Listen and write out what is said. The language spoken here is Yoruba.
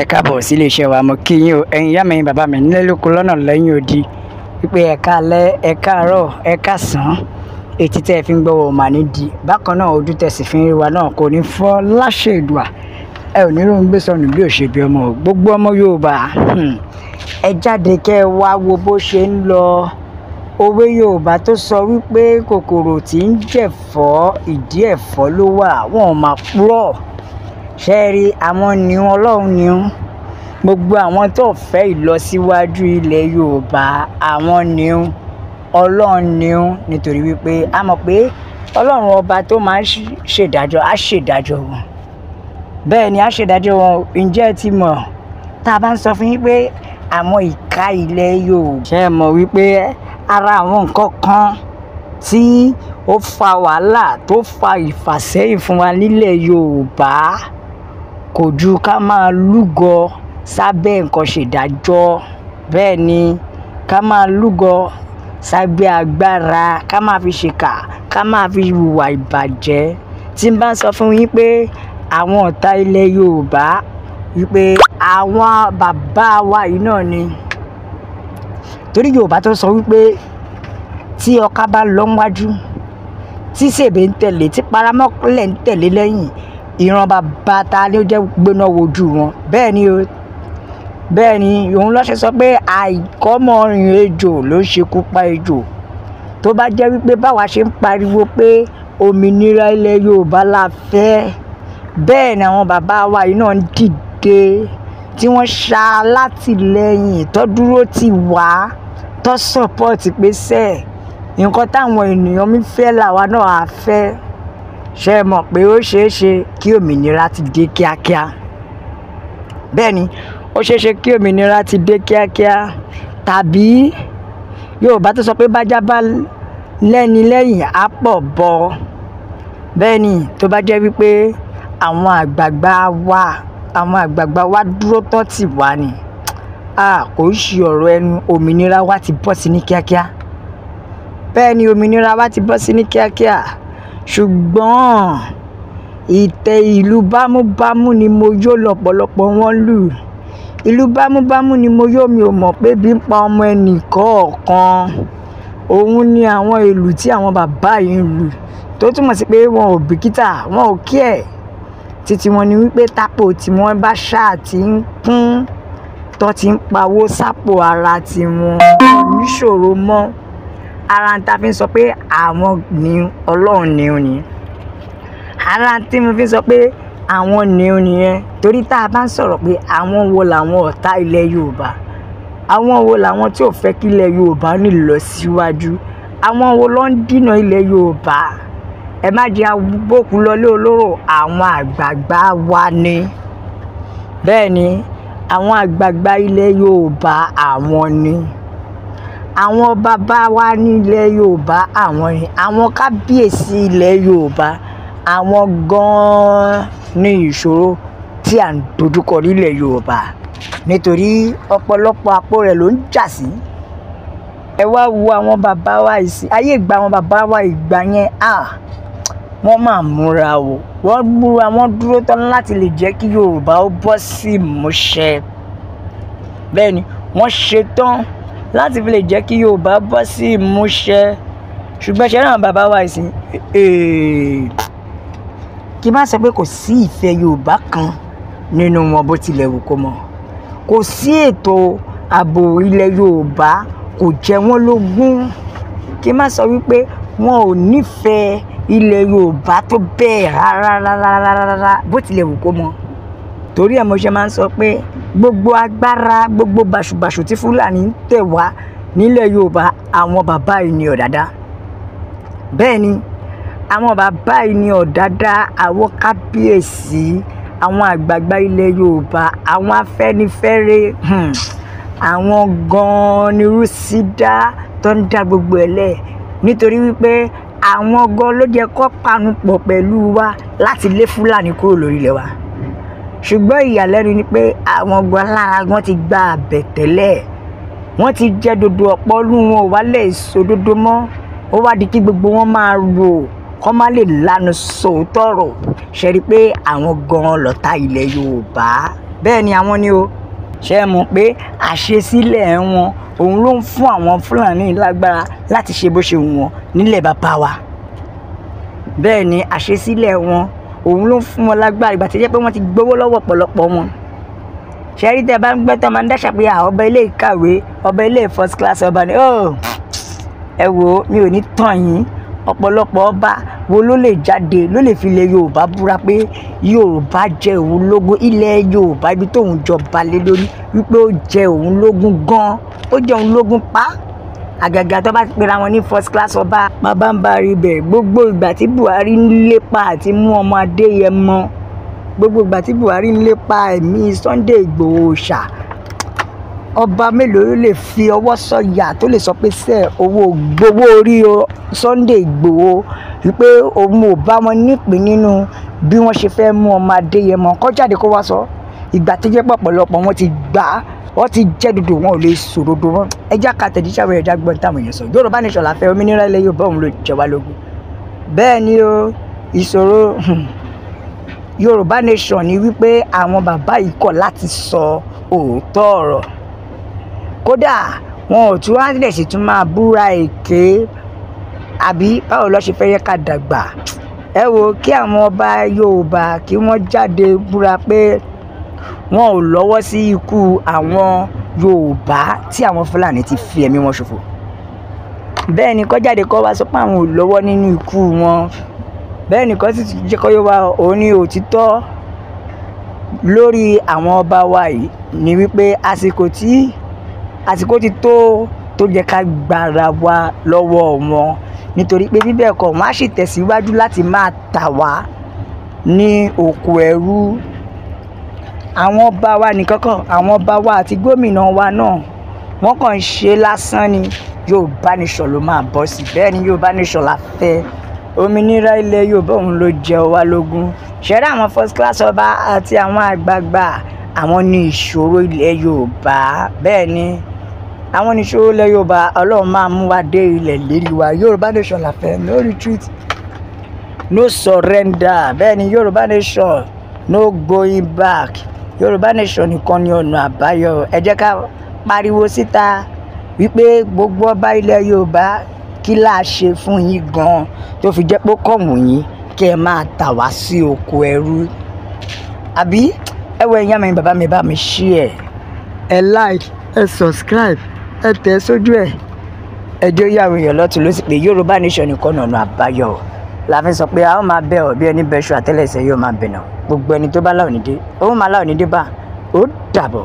Ẹ káàbọ̀ sí iléeṣẹ́ wa, mo kí yín o, ẹ̀yin ìyá mi, ẹ̀yin bàbá mi, nílé lóko lọ́nà lẹ́yìn odi, wípé ẹ káalẹ́, ẹ káàárọ̀, ẹ káàsán, etí tẹ́ ẹ fi ń gbọ́ wa ò mà ní di, bákan náà ojú tẹ́ sì fi ń rí wa náà kò ní fọ́ láṣẹ Èdùà, ẹ ò ní róhun gbé sọnù bí ò ṣe bí ọmọ o, gbogbo ọmọ Yorùbá, ẹ jáde kẹ́ ẹ wá wo bó ṣe ń lọ. Òwe Yorùbá tó sọ wípé kòkòrò tí ń jẹ̀fọ́ ìdí ẹ̀fọ́ ló wà, wọn ò máa purọ́. Ṣé ẹ rí àwọn ni Ọlọ́run ni ó, gbogbo àwọn tó fẹ́ ìlọsíwájú ilẹ̀ Yorùbá, àwọn ni ó, Ọlọ́run ni ó, nítorí wípé a mọ̀ pé Ọlọ́run ọba tó máa ń ṣèdájọ́ á ṣèdájọ́ wọn. Bẹ́ẹ̀ ni á ṣèdájọ́ wọn. Ǹjẹ́ ẹ ti mọ̀, tá a bá ń sọ fún yín pé àwọn ìka ilẹ̀ Yorùbá, ṣé ẹ mọ̀ wípé ara àwọn nǹkan kan tí ó fa wàhálà tó fa ìfàsẹ́yìn fún wa nílẹ̀ Yorùbá kò ju ká máa lúgọ sábẹ́ nǹkan ṣèdájọ́. Bẹ́ẹ̀ ni ká máa lúgọ sábẹ́ agbára, ká máa fi ṣèkà, ká máa fi hùwà ìbàjẹ́. Tí n bá sọ fún yín pé àwọn ọ̀tá ilẹ̀ Yorùbá wípé àwọn bàbá wa yìí náà ni, torí Yorùbá tó sọ wípé tí ọká bá lọ níwájú, tí sèbé ń tẹ̀lé, tí paramọ́lẹ̀ ń tẹ̀lé lẹ́yìn, ìran bàbá ta ni ó jẹ́ gbéná wojú wọn. Bẹ́ẹ̀ ni o, bẹ́ẹ̀ ni òun ló ṣe sọ pé àìkọ́mọrìn ejò ló ṣekú pa ejò. Tó bá jẹ́ wípé báwa ṣe ń pariwo pé òmìnira ilẹ̀ Yorùbá la fẹ́, bẹ́ẹ̀ ni àwọn bàbá wa yìí náà ń dìde tí wọ́n ṣa látìlẹ́yìn tó dúró tì wá, tó sọ́pọ̀tì pé sẹ́ẹ̀ nǹkan táwọn ènìyàn mi fẹ́ làwa náà á fẹ́. Ṣé ẹ mọ̀ pé ó ṣeé ṣe kí òmìnira ti dé kíákíá? Bẹ́ẹ̀ ni ó ṣeé ṣe kí òmìnira ti dé kíákíá, tàbí Yorùbá tó sọ pé bájá bá lẹ́ni lẹ́yìn á pọ̀ bọ́. Bẹ́ẹ̀ ni tó bá jẹ́ wípé àwọn àgbààgbà wa dúró tán tì wá ni, kò ń ṣe ọ̀rọ̀ ẹnu, òmìnira wa ti bọ́ sí ní kíákíá. Bẹ́ẹ̀ ni òmìnira wa ti bọ́ sí ní kíákíá, ṣùgbọ́n ìtẹ̀ ìlú bámúbámú ni mo yó lọ́pọ̀lọpọ̀ wọn lù. Ìlú bámúbámú ni mo yó, mi ò mọ̀ pé bí ń pa ọmọ ẹnì kọ̀ọ̀kan. Òun ni àwọn ìlú tí àwọn bàbá yìí ń lù, tó túmọ̀ sí pé wọn ò bìkítà, wọn ò care. Títí wọn ni wípé tápò tí wọ́n bá ṣáà ti ń kún, tó ti ń pawó sápò ara tiwọn, níṣòro mọ́. Ara ń ta fi ń sọ pé àwọn ni Ọlọ́run ni ó ní. Ara tí mo fi ń sọ pé àwọn ni ó nìyẹn, torí tá a bá ń sọ̀rọ̀ pé àwọn wo làwọn ọ̀tá ilẹ̀ Yorùbá, àwọn wo làwọn tí ò fẹ́ kí ilẹ̀ Yorùbá ní lọ síwájú, àwọn wo ló ń dínà ilẹ̀ Yorùbá. Ẹ má jẹ́ agbókù lọlé olóró, àwọn àgbààgbà wa ni. Bẹ́ẹ̀ ni àwọn àgbààgbà ilẹ̀ Yorùbá, àwọn ni. Àwọn bàbá wa ní ilẹ̀ Yorùbá, àwọn ni. Àwọn kábíyèsí ilẹ̀ Yorùbá, àwọn gan-an ní ìṣòro tí à ń dojúkọ nílẹ̀ Yorùbá, nítorí ọ̀pọ̀lọpọ̀ àpò rẹ̀ ló ń jà sí. Ẹ wá wo àwọn bàbá wa yìí, ayé ìgbà àwọn bàbá wa ìgbà yẹn, wọ́n máa múra o, wọ́n múra, wọ́n dúró tán láti lè jẹ́ kí Yorùbá ó bọ́ sí ìmúṣẹ. Bẹ́ẹ̀ ni wọ́n ṣetán láti fi lè jẹ́ kí Yorùbá bọ́ sí ìmúṣẹ, ṣùgbọ́n ṣe náà bàbá wa ìsìn, kí n má sọ pé kò sí ìfẹ́ Yorùbá kan nínú wọn bó tilẹ̀ wù kó mọ̀. Kò sí ètò ààbò ilẹ̀ Yorùbá, kò jẹ wọ́n lógún. Kí n má sọ wípé wọn ò nífẹ̀ẹ́ ilẹ̀ Yorùbá tó bẹ́ẹ̀ rárá bó tilẹ̀ wù kó mọ̀. Torí ẹ̀ mo ṣe máa ń sọ pé gbogbo agbára, gbogbo bàṣubàṣu tí Fúlàní ń tẹ̀ wá nílẹ̀ Yorùbá, àwọn bàbá yìí ni ọ̀dàdá. Bẹ́ẹ̀ ni àwọn bàbá yìí ni ọ̀dàdá, àwọn kábíyèsí, àwọn àgbààgbà ilẹ̀ Yorùbá, àwọn Afẹ́nifẹ́re, àwọn gan-an ni rúsídà tó ń dá gbogbo ẹ̀ lẹ̀, nítorí wípé àwọn gan ló jẹ́ kó panupọ̀ pẹ̀lú wa láti lé Fúlàní kúrò lórí ilẹ̀ wa. Ṣùgbọ́n ìyàlẹ́nu ni pé àwọn gan lára wọn ti gba àbẹ̀tẹ́lẹ̀, wọ́n ti jẹ́ dodo ọ̀pọ̀lú, wọn ò wá lè so dodo mọ́. Ó wá di kí gbogbo wọn máa rò kó má lè lanu sòótọ́ ọ̀rọ̀. Ṣe rí pé àwọn gan lọ̀tá ilẹ̀ Yorùbá. bẹ́ẹ̀ ni àwọn ni o. Ṣé ẹ mọ̀ pé àṣesílẹ̀ wọn òun ló ń fún àwọn Fúlàní lágbára láti ṣe bó ṣe wù wọ́n nílẹ̀ bàbá wa. Bẹ́ẹ̀ ni àṣesílẹ̀ wọn òun ló ń fún wọn lágbára ìgbà tí jẹ́ pé wọ́n ti gbowó lọ́wọ́ ọ̀pọ̀lọpọ̀ wọn. Ṣé rí tẹ́ bá ń gbẹ́ tán máa ń dáṣà pé ọba ilé ìkàwé, ọba ilé first class ọba ni ẹ wo mi ò ní tàn yín. Ọ̀pọ̀lọpọ̀ ọba wo ló lè jáde ló lè fi ilẹ̀ Yorùbá búra pé Yorùbá jẹ òun lógún, ilẹ̀ Yorùbá ibi tóun jọba lé lórí wípé ó jẹ òun lógún gan, ó jẹ òun lógún pa. Àgàgà tó bá ti pera wọn ní first class ọba bàbá ń bá rí bẹ̀ gbogbo ìgbà tí Buhari ń lépa àti mú ọmọ Adéyẹmọ, gbogbo ìgbà tí Buhari ń lépa ẹ̀mí Sunday Igboho ṣá, ọba mélòó ló lè fi ọwọ́ sọ̀yà tó lè sọ pé owó gbowó orí Sunday Igboho wípé òun ò bá wọn nípìn nínú bí wọ́n ṣe fẹ́ mú ọmọ Adéyẹmọ kó jáde kó wá sọ. Ìgbà tó jẹ́ pọ̀pọ̀lọpọ̀ wọn ti gbà wọ́n ti jẹ́ dodo wọn ò lè sòdodo wọn. Ẹjá ka tẹ̀jíṣẹ́ àwọn ẹ̀dá gbọ́n táwọn èèyàn sọ. Yorùbá nation la fẹ́, òmìnira ilẹ̀ Yorùbá òun ló jẹ wá lógún. Bẹ́ẹ̀ ni o, ìṣòro Yorùbá nation ni wípé àwọn bàbá yìí kọ̀ láti sọ òótọ́ ọ̀rọ̀. Kódà wọn ò tún wá lè sì tún máa búra èké àbí báwo ló ṣe fẹ́ yẹ ká dàgbà. Ẹ wo kí àwọn ọba Yorùbá kí wọ́n jáde búra pé wọn ò lọ́wọ́ sí ikú àwọn Yorùbá tí àwọn Fúlàní ti fi ẹ̀mí wọn ṣòfò. Bẹ́ẹ̀ ni kó jáde kó wá sọ pé àwọn ò lọ́wọ́ nínú ikú wọn. Bẹ́ẹ̀ ni kó sì jẹ́ kó yọ wá òun ní òtítọ́ lórí àwọn ọba wa yìí ni wípé àsìkò ti tó jẹ́ ká gbára wa lọ́wọ́ wọn, nítorí pé bíbẹ̀ kọ́ wọ́n á sì tẹ̀síwájú láti máa tà wá ní oko ẹrú. Àwọn ọba wa nìkan kan, àwọn ọba wa àti gómìnà wa náà wọ́n kàn ń ṣe lásán ni. Yorùbá nation ló máa bọ́ sí. Bẹ́ẹ̀ ni Yorùbá nation la fẹ́, òmìnira ilẹ̀ Yorùbá òun ló jẹ wá lógún. Ṣẹ̀rí àwọn first class ọba àti àwọn àgbààgbà àwọn ní ìṣòro ilẹ̀ Yorùbá. Bẹ́ẹ̀ ni àwọn ní ìṣòro ilẹ̀ Yorùbá, Ọlọ́run máa mú wa dé ilẹ̀ lérí wa. Yorùbá nation la fẹ́, no retreat, no surrender. Bẹ́ẹ̀ ni Yorùbá nation, no going back. Yorùbá nation nìkan ni ọ̀nà àbáyọ. Ẹ jẹ́ ká pariwo síta wípé gbogbo ọba ilẹ̀ Yorùbá kí la ṣe fún yín gan tó fi jẹ́ pé kọ̀wù yín kí ẹ máa tà wá sí oko ẹrú. Àbí ẹ wo ẹ̀yàn mi bàbá mi bá mi share, ẹ like, ẹ subscribe, ẹ tẹ̀ sójú ẹ̀. Ẹjọ́ yàwó èèyàn lọ́tún ló sì pé Yorùbá nation nìkan ọ̀nà àbáyọ. La fi sọ pé a ó máa bẹ̀ ọ́ bí ẹni bẹ́ṣu àtẹ́lẹsẹ̀ yóò máa bẹ̀nà. Gbogbo ẹni tó bá láòní dé, ó máa láòní dé bá. Ó dàbọ̀.